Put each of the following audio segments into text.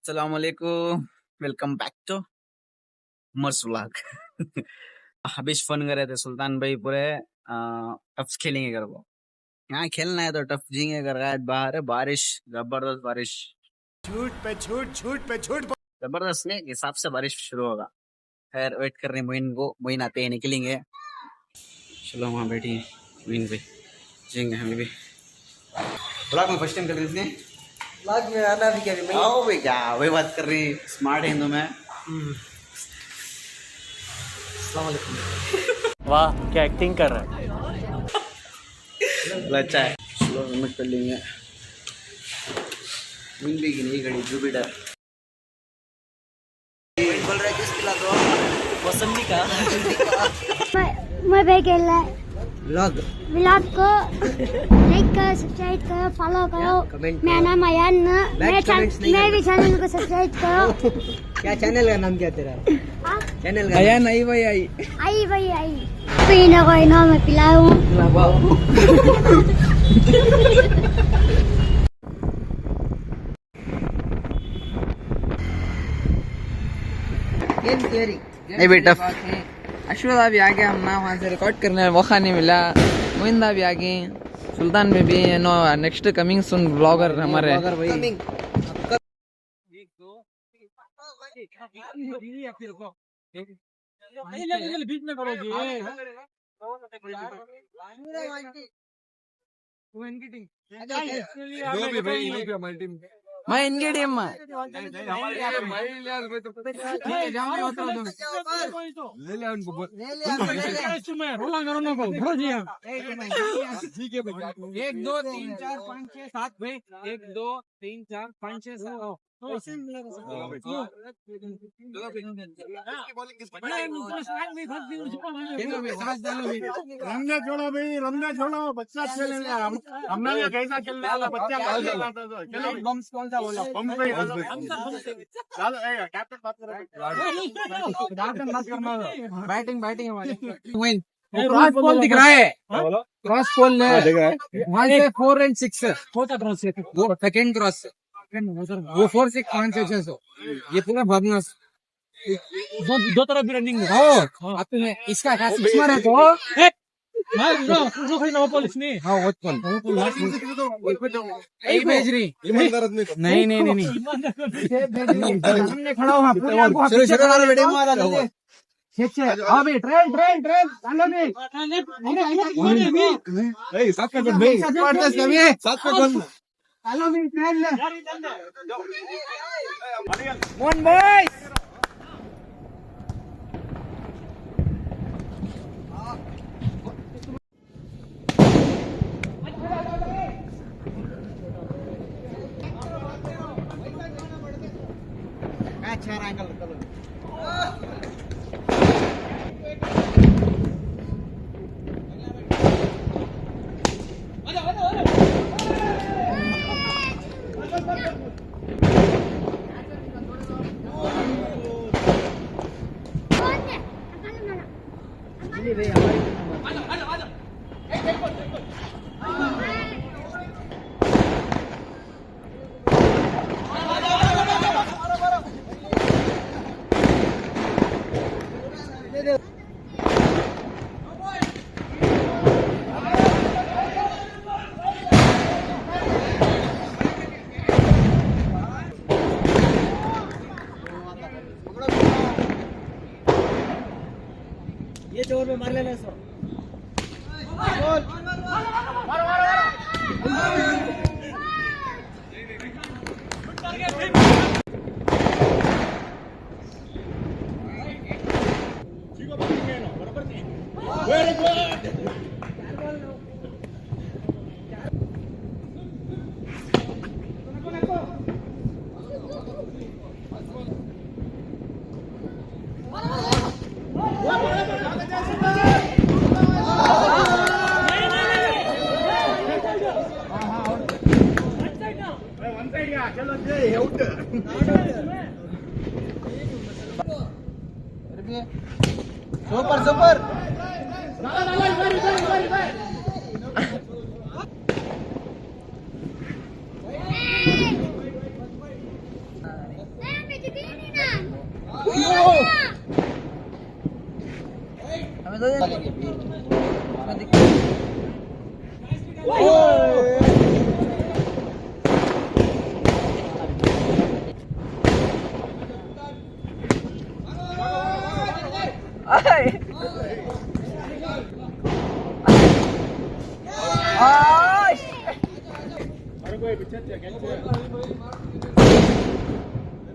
अस्सलामुअलैकुम welcome back to मर्स vlog अभी फन कर रहे थे सुल्तान भाई पूरे टफ खेलेंगे कर वो यहाँ खेलना है तो टफ जींगे कर रहा है बाहर है बारिश जबरदस्त बारिश छूट जबरदस्त नहीं हिसाब से बारिश शुरू होगा खैर वेट कर रहे हैं मोइन आते हैं निकलेंगे चलो वहाँ बैठी मोइन भाई जींगे हमें भी ब्लॉग में फर्स्ट टाइम कर रहे थे लाग में आना भी क्या नहीं आओ भाई क्या वही बात कर रही स्मार्ट हिंदू में वाह क्या एक्टिंग कर रहा है अच्छा है स्लो सबमिट कर लेंगे विन भी की नहीं घड़ी जुपिटर बोल रहा है किस खिला दो मौसमी का मैं भाई खेल रहा है व्लॉग को लाइक करो सब्सक्राइब करो फॉलो करो मेरा नाम अयान मेरे भी चैनल को सब्सक्राइब करो क्या चैनल का नाम क्या तेरा चैनल का आया नहीं भाई आई पीने को इनो मैं पिलाऊं नहीं बेटा अश्वदा भी आ गया हम ना वहाँ से रिकॉर्ड करने मौका नहीं मिला मोइंदा भी आ गई सुल्तान में भी नो नेक्स्ट कमिंग सुन ब्लॉगर हमारे बीच में करोगी मैं इनकी टीम में एक दो तीन चार पाँच छह सात भाई एक दो तीन चार पाँच छह सात रमजा छोड़ो भाई रमजा छोड़ो बच्चा खेलेंगे हमने भी कैसा खेलने वाला बच्चा चलो बम्स कौन सा बोला कैप्टन बात कर बैटिंग हमारी क्रॉस बॉल दिख रहा है क्रॉस बॉल वहाँ से 4 and 6 क्रॉस वो सेकंड क्रॉस वो 4 6 5 6 6 ये पूरा भगनस दो तरफ भी रनिंग हो आपने इसका क्या 6 मारा तो हाँ वो भेज रही नहीं सामने खड़ा हुआ हाँ भाई ट्रेन हेलो भी ट्रेन वन बॉय अच्छा एंगल ये जोर में मार लेना सो वेरी गुड चलो जय आउट सुपर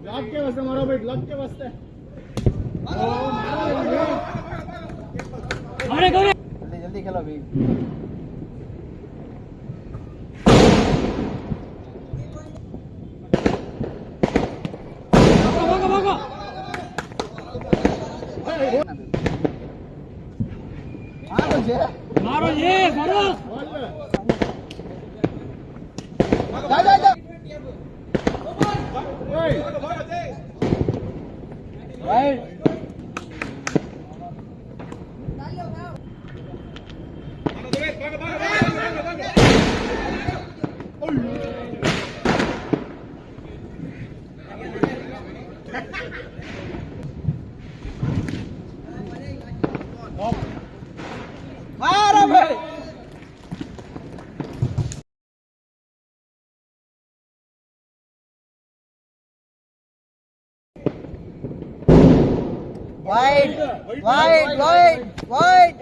ब्लॉक के वास्ते मारो भाई, ब्लॉक के वास्ते जल्दी जल्दी खेलो भाई। मारो ये मारो जा जा जा राइट मारो भाई। Wide wide wide wide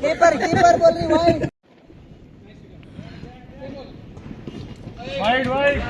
keeper keeper बोल रही वाइड वाइड वाइड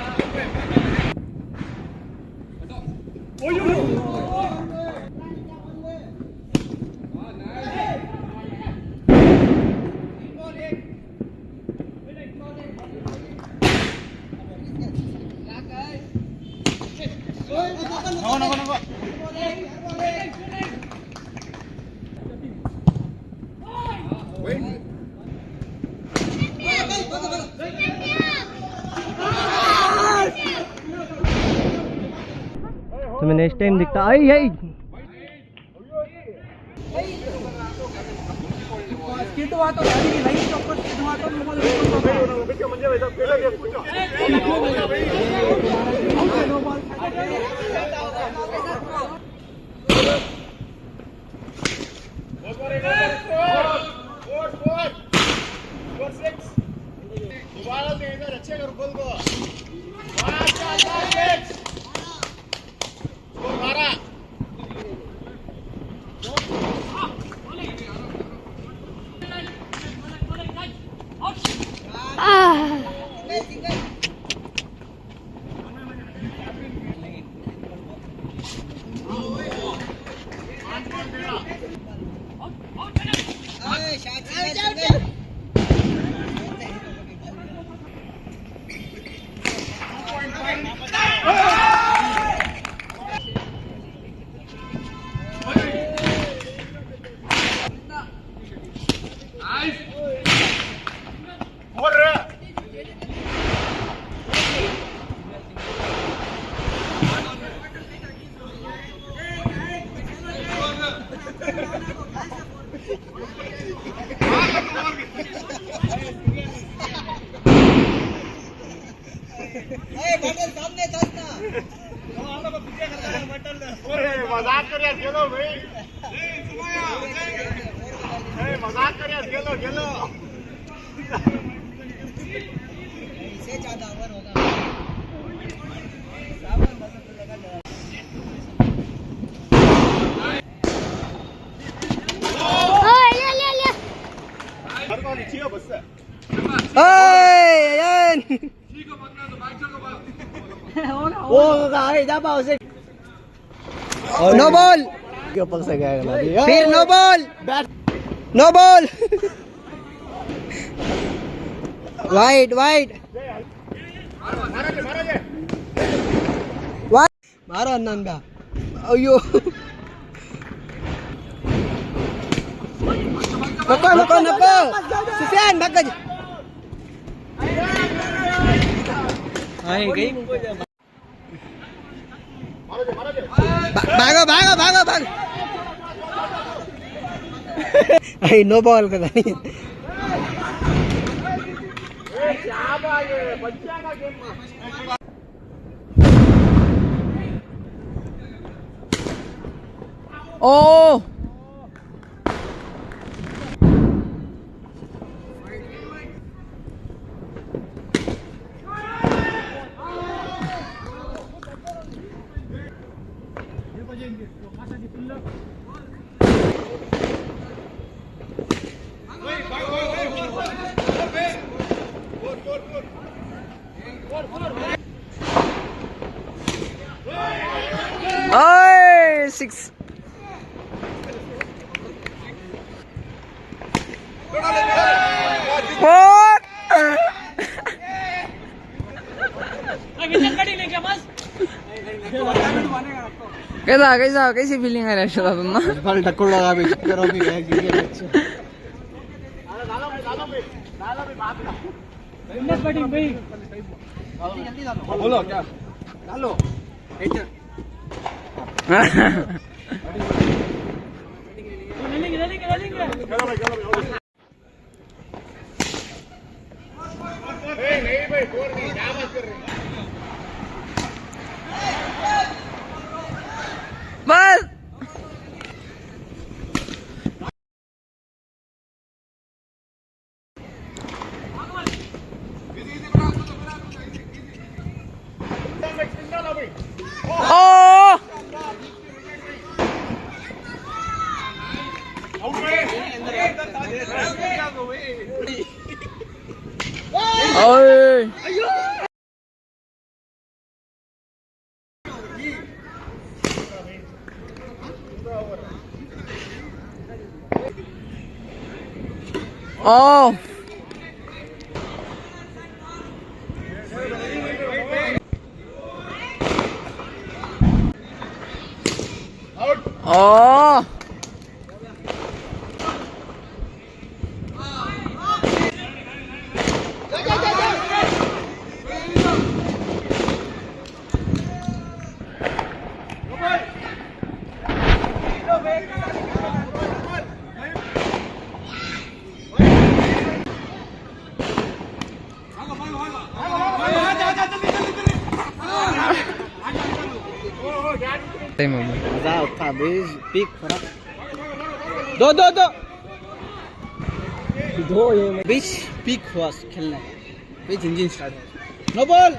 तुम्हें नेक्स्ट टाइम दिखता आई है स्किट हुआ तो गाड़ी की लाइन के ऊपर स्किट हुआ तो दोबारा से इधर अच्छे कर बोल को 12 मजाक कर गेलो भाई मजाक कर गेलो इससे ज्यादा ओवर होगा नो बॉल फिर no ball no ball wide wide मारो अन्ना अयो नको नको नको सुफियान भागज भागो भागो भागो भाग नो बॉल का नहीं ओ 6. What? कैसी फीलिंग है रहा बोलो क्या डालो नहीं भाई फोर नहीं क्या बात कर रहे बस Oh! Ôi! Oh! Oh! मजा था बीच पीक दो दो दो ये बीच पीक हुआ खेलने बीच इंजन स्टार्ट नो बॉल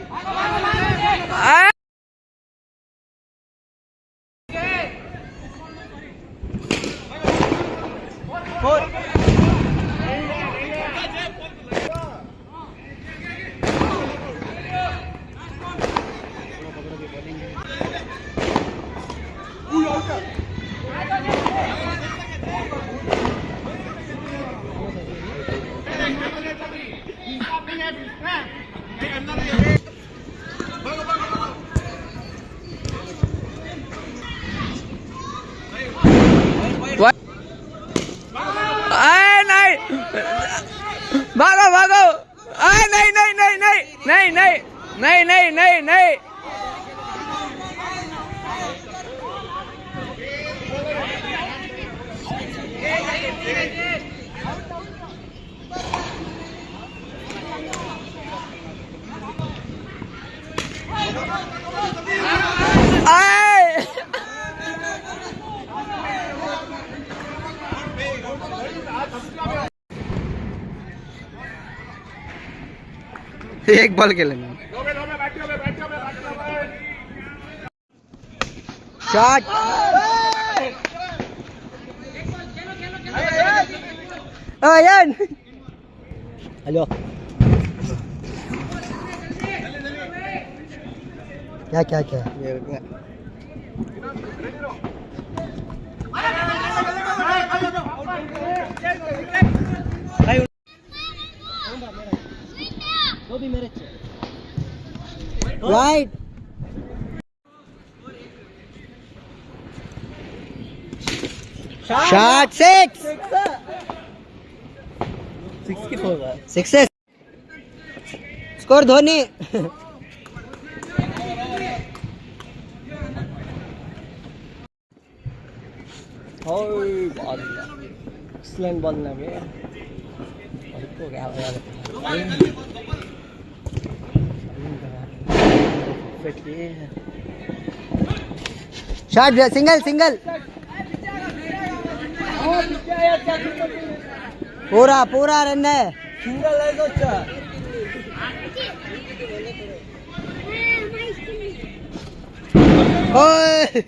नहीं भागो भागो नहीं नहीं नहीं नहीं नहीं नहीं नहीं नहीं नहीं नहीं एक बॉल खेलेंगे शॉट यार हेलो क्या क्या क्या right shot six score Dhoni excellent ball लगे शॉट सिंगल सिंगल पूरा पूरा रन है सिंगल है तो अच्छा ओए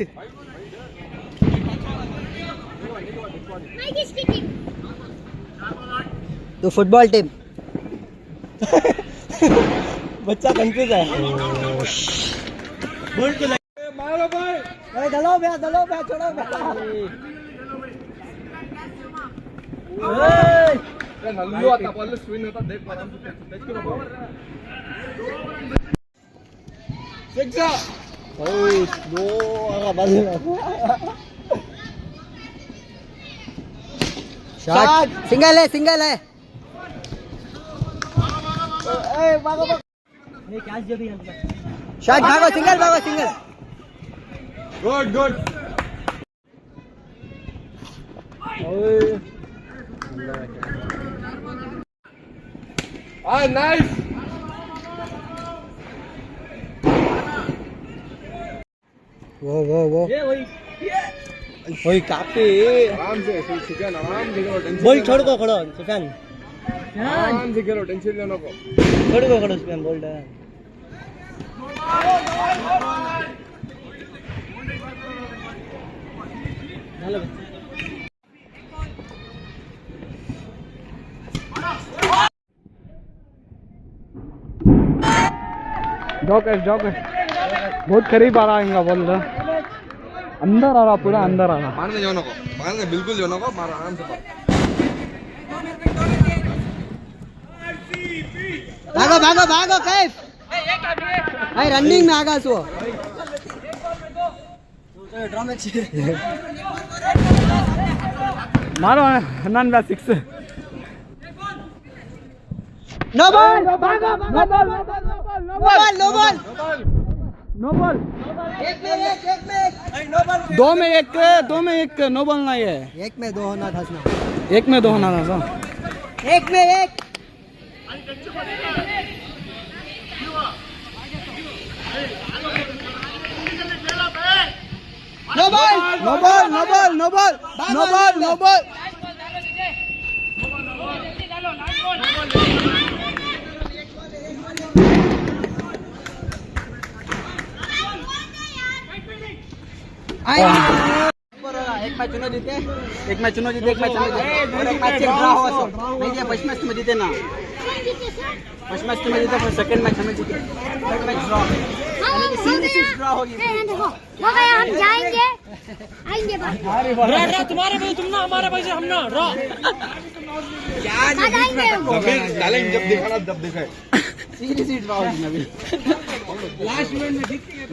तो फुटबॉल टीम बच्चा कंफ्यूज है मारो भाई सिंगल है सिंगल है शॉट भागो सिंगल गुड गुड नाइस वो वही काफी आराम से सुफियान आराम से करो टेंशन बोल छोड़ को खड़ो सुफियान आराम से करो टेंशन लेने को छोड़ को खड़ो सुफियान बोल रहा है जॉकेट बहुत करीब आ रहा है इनका बॉल अंदर आ रहा पूरा अंदर आ रहा मारने जाओ नको मारने बिल्कुल जाओ नको मार आराम से मार भागो कैफ भाई रनिंग में आगा सो मारो हन्नान बा 6 नो बॉल नो बॉल एक में दो में एक नो बॉल नहीं है एक में दो होना था एक में दो होना था एक में एक नो बॉल एक मैच चुनो जीते एक मैच और एक मैच ड्रा हुआ सो नहीं दिया फर्स्ट मैच में जीते ना फर्स्ट मैच में जीते फिर सेकंड मैच हमें जीते third match draw series draw होगी देखो हो गया हम जाएंगे आएंगे बाहर तुम्हारे भाई तुम ना हमारे भाई से हम ना ड्रा क्या आएंगे टैलेंट जब दिखाना तब दिखाए सीरीज ड्रा होगी अभी लास्ट मिनट में जीत के